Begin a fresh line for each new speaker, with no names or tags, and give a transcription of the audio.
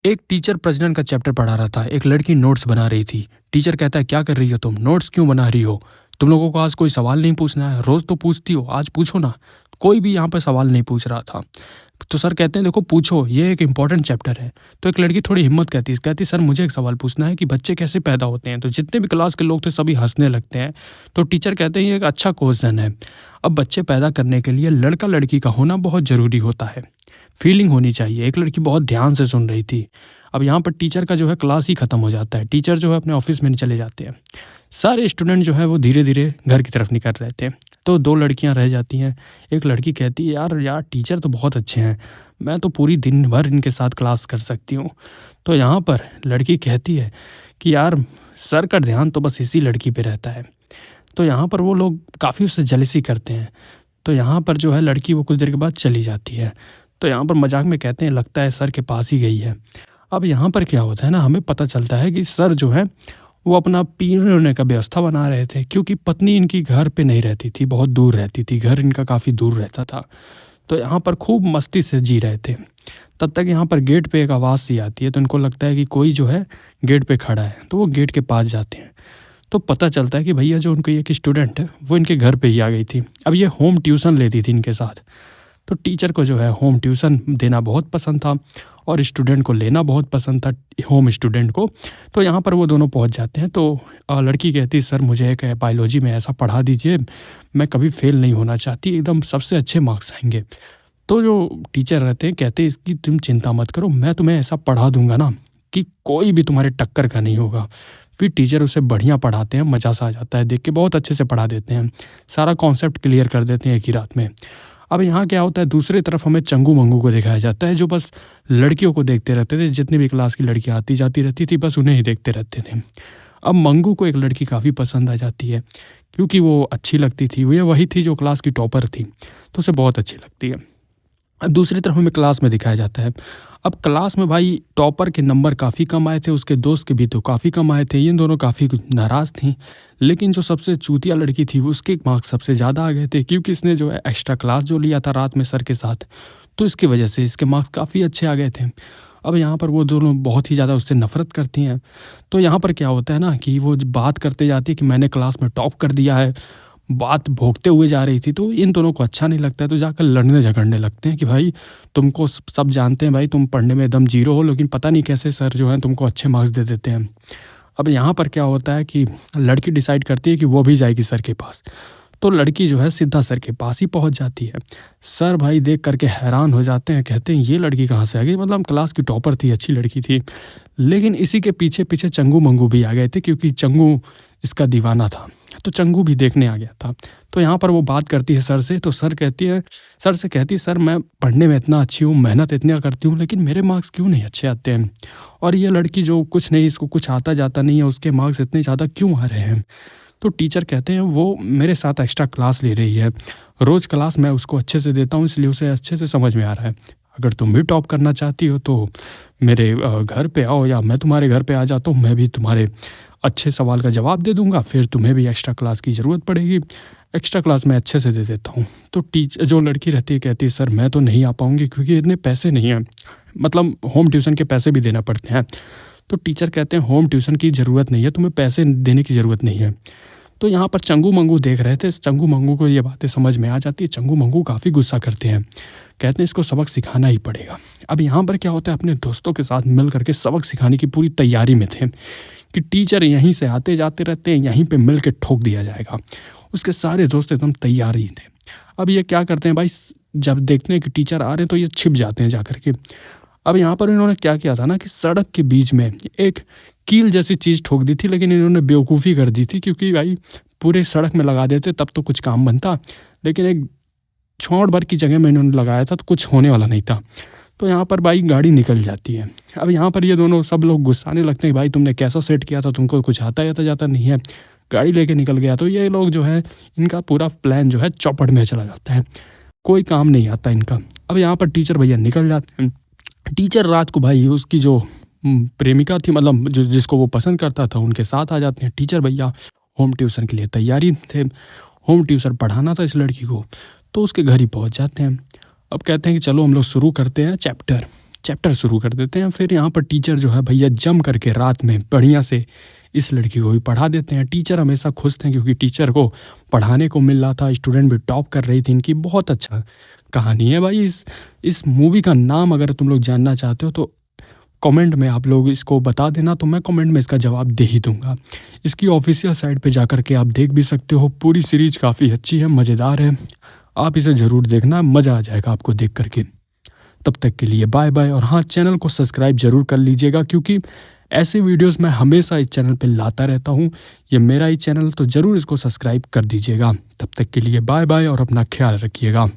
एक टीचर प्रजनन का चैप्टर पढ़ा रहा था। एक लड़की नोट्स बना रही थी। टीचर कहता है, क्या कर रही हो तुम? नोट्स क्यों बना रही हो? तुम लोगों को आज कोई सवाल नहीं पूछना है? रोज तो पूछती हो, आज पूछो ना। कोई भी यहाँ पर सवाल नहीं पूछ रहा था। तो सर कहते हैं, देखो पूछो, ये एक इंपॉर्टेंट चैप्टर है। तो एक लड़की थोड़ी हिम्मत कहती सर मुझे एक सवाल पूछना है कि बच्चे कैसे पैदा होते हैं। तो जितने भी क्लास के लोग थे सभी हंसने लगते हैं। तो टीचर कहते हैं, ये एक अच्छा क्वेश्चन है। अब बच्चे पैदा करने के लिए लड़का लड़की का होना बहुत ज़रूरी होता है। फीलिंग होनी चाहिए। एक लड़की बहुत ध्यान से सुन रही थी। अब यहाँ पर टीचर का जो है क्लास ही ख़त्म हो जाता है। टीचर जो है अपने ऑफिस में चले जाते हैं। सारे स्टूडेंट जो है वो धीरे धीरे घर की तरफ निकल रहे थे। तो दो लड़कियां रह जाती हैं। एक लड़की कहती है, यार टीचर तो बहुत अच्छे हैं, मैं तो पूरी दिन भर इनके साथ क्लास कर सकती हूँ। तो यहाँ पर लड़की कहती है कि यार सर का ध्यान तो बस इसी लड़की पे रहता है। तो यहाँ पर वो लोग काफ़ी उससे जेलसी करते हैं। तो यहाँ पर जो है लड़की वो कुछ देर के बाद चली जाती है। तो यहाँ पर मजाक में कहते हैं, लगता है सर के पास ही गई है। अब यहाँ पर क्या होता है ना, हमें पता चलता है कि सर जो है वो अपना पीने होने का व्यवस्था बना रहे थे, क्योंकि पत्नी इनकी घर पे नहीं रहती थी, बहुत दूर रहती थी। घर इनका काफ़ी दूर रहता था। तो यहाँ पर खूब मस्ती से जी रहे थे। तब तक यहाँ पर गेट पे एक आवाज़ सी आती है। तो इनको लगता है कि कोई जो है गेट पे खड़ा है। तो वो गेट के पास जाते हैं। तो पता चलता है कि भैया जो उनकी एक स्टूडेंट है वो इनके घर पे ही आ गई थी। अब ये होम ट्यूशन लेती थी इनके साथ। तो टीचर को जो है होम ट्यूशन देना बहुत पसंद था और स्टूडेंट को लेना बहुत पसंद था, होम स्टूडेंट को। तो यहाँ पर वो दोनों पहुँच जाते हैं। तो लड़की कहती, सर मुझे एक बायोलॉजी में ऐसा पढ़ा दीजिए, मैं कभी फेल नहीं होना चाहती, एकदम सबसे अच्छे मार्क्स आएंगे। तो जो टीचर रहते हैं कहते हैं, इसकी तुम चिंता मत करो, मैं तुम्हें ऐसा पढ़ा दूंगा ना कि कोई भी तुम्हारे टक्कर का नहीं होगा। फिर टीचर उसे बढ़िया पढ़ाते हैं, मज़ा सा आ जाता है देख के, बहुत अच्छे से पढ़ा देते हैं, सारा कॉन्सेप्ट क्लियर कर देते हैं एक ही रात में। अब यहाँ क्या होता है, दूसरी तरफ हमें चंगू मंगू को दिखाया जाता है, जो बस लड़कियों को देखते रहते थे। जितनी भी क्लास की लड़कियाँ आती जाती रहती थी बस उन्हें ही देखते रहते थे। अब मंगू को एक लड़की काफ़ी पसंद आ जाती है, क्योंकि वो अच्छी लगती थी। वो वही थी जो क्लास की टॉपर थी, तो उसे बहुत अच्छी लगती है। अब दूसरी तरफ हमें क्लास में दिखाया जाता है। अब क्लास में भाई टॉपर के नंबर काफ़ी कम आए थे, उसके दोस्त के भी तो काफ़ी कम आए थे। ये दोनों काफ़ी नाराज़ थी। लेकिन जो सबसे चूतिया लड़की थी उसके मार्क्स सबसे ज़्यादा आ गए थे, क्योंकि इसने जो है एक्स्ट्रा क्लास जो लिया था रात में सर के साथ, तो इसकी वजह से इसके मार्क्स काफ़ी अच्छे आ गए थे। अब यहाँ पर वो दोनों बहुत ही ज़्यादा उससे नफ़रत करती हैं। तो यहाँ पर क्या होता है ना कि वो बात करते जाती है कि मैंने क्लास में टॉप कर दिया है, बात भोंकते हुए जा रही थी। तो इन दोनों को अच्छा नहीं लगता है। तो जाकर लड़ने झगड़ने लगते हैं कि भाई तुमको सब जानते हैं भाई, तुम पढ़ने में एकदम जीरो हो, लेकिन पता नहीं कैसे सर जो है तुमको अच्छे मार्क्स दे देते हैं। अब यहाँ पर क्या होता है कि लड़की डिसाइड करती है कि वो भी जाएगी सर के पास। तो लड़की जो है सीधा सर के पास ही पहुंच जाती है। सर भाई देख करके हैरान हो जाते हैं, कहते हैं ये लड़की कहाँ से आ गई, मतलब क्लास की टॉपर थी, अच्छी लड़की थी। लेकिन इसी के पीछे पीछे चंगू मंगू भी आ गए थे, क्योंकि चंगू इसका दीवाना था। तो चंगू भी देखने आ गया था। तो यहाँ पर वो बात करती है सर से। तो सर से कहती है, सर मैं पढ़ने में इतना अच्छी हूँ, मेहनत इतना करती हूँ, लेकिन मेरे मार्क्स क्यों नहीं अच्छे आते हैं? और ये लड़की जो कुछ नहीं, इसको कुछ आता जाता नहीं है, उसके मार्क्स इतने ज़्यादा क्यों आ रहे हैं? तो टीचर कहते हैं, वो मेरे साथ एक्स्ट्रा क्लास ले रही है, रोज़ क्लास मैं उसको अच्छे से देता हूँ, इसलिए उसे अच्छे से समझ में आ रहा है। अगर तुम भी टॉप करना चाहती हो तो मेरे घर पे आओ, या मैं तुम्हारे घर पे आ जाता हूँ, मैं भी तुम्हारे अच्छे सवाल का जवाब दे दूंगा, फिर तुम्हें भी एक्स्ट्रा क्लास की ज़रूरत पड़ेगी, एक्स्ट्रा क्लास मैं अच्छे से दे देता हूँ। तो जो लड़की रहती है कहती है, सर मैं तो नहीं आ पाऊँगी, क्योंकि इतने पैसे नहीं हैं, मतलब होम ट्यूशन के पैसे भी देना पड़ते हैं। तो टीचर कहते हैं, होम ट्यूशन की ज़रूरत नहीं है, तुम्हें पैसे देने की ज़रूरत नहीं है। तो यहाँ पर चंगू मंगू देख रहे थे। चंगू मंगू को ये बातें समझ में आ जाती है। चंगू मंगू काफ़ी गुस्सा करते हैं, कहते हैं इसको सबक सिखाना ही पड़ेगा। अब यहाँ पर क्या होता है, अपने दोस्तों के साथ मिल करके सबक सिखाने की पूरी तैयारी में थे कि टीचर यहीं से आते जाते रहते हैं, यहीं पे मिल के ठोक दिया जाएगा। उसके सारे दोस्त एकदम तैयार ही थे। अब ये क्या करते हैं भाई, जब देखते हैं कि टीचर आ रहे हैं तो ये छिप जाते हैं जा करके। अब यहाँ पर इन्होंने क्या किया था ना कि सड़क के बीच में एक कील जैसी चीज़ ठोक दी थी, लेकिन इन्होंने बेवकूफ़ी कर दी थी, क्योंकि भाई पूरे सड़क में लगा देते तब तो कुछ काम बनता, लेकिन एक छोड़ भर की जगह में इन्होंने लगाया था तो कुछ होने वाला नहीं था। तो यहाँ पर भाई गाड़ी निकल जाती है। अब यहाँ पर ये दोनों सब लोग गुस्साने लगते हैं, भाई तुमने कैसा सेट किया था, तुमको कुछ आता जाता नहीं है, गाड़ी लेके निकल गया। तो ये लोग जो है, इनका पूरा प्लान जो है चौपट में चला जाता है, कोई काम नहीं आता इनका। अब यहाँ पर टीचर भैया निकल जाते हैं। टीचर रात को भाई उसकी जो प्रेमिका थी, मतलब जिसको वो पसंद करता था, उनके साथ आ जाते हैं। टीचर भैया होम ट्यूशन के लिए तैयारी थे, होम ट्यूशन पढ़ाना था इस लड़की को, तो उसके घर ही पहुंच जाते हैं। अब कहते हैं कि चलो हम लोग शुरू करते हैं चैप्टर। चैप्टर शुरू कर देते हैं। फिर यहाँ पर टीचर जो है भैया जम करके रात में बढ़िया से इस लड़की को भी पढ़ा देते हैं। टीचर हमेशा खुश थे क्योंकि टीचर को पढ़ाने को मिल रहा था, स्टूडेंट भी टॉप कर रही थी इनकी। बहुत अच्छा कहानी है भाई। इस मूवी का नाम अगर तुम लोग जानना चाहते हो तो कमेंट में आप लोग इसको बता देना, तो मैं कमेंट में इसका जवाब दे ही दूंगा। इसकी ऑफिशियल साइट पे जाकर के आप देख भी सकते हो। पूरी सीरीज काफ़ी अच्छी है, मज़ेदार है, आप इसे ज़रूर देखना, मज़ा आ जाएगा आपको देख करके। तब तक के लिए बाय बाय। और हाँ, चैनल को सब्सक्राइब ज़रूर कर लीजिएगा क्योंकि ऐसे वीडियोस मैं हमेशा इस चैनल पे लाता रहता हूँ। ये मेरा ही चैनल, तो ज़रूर इसको सब्सक्राइब कर दीजिएगा। तब तक के लिए बाय बाय और अपना ख्याल रखिएगा।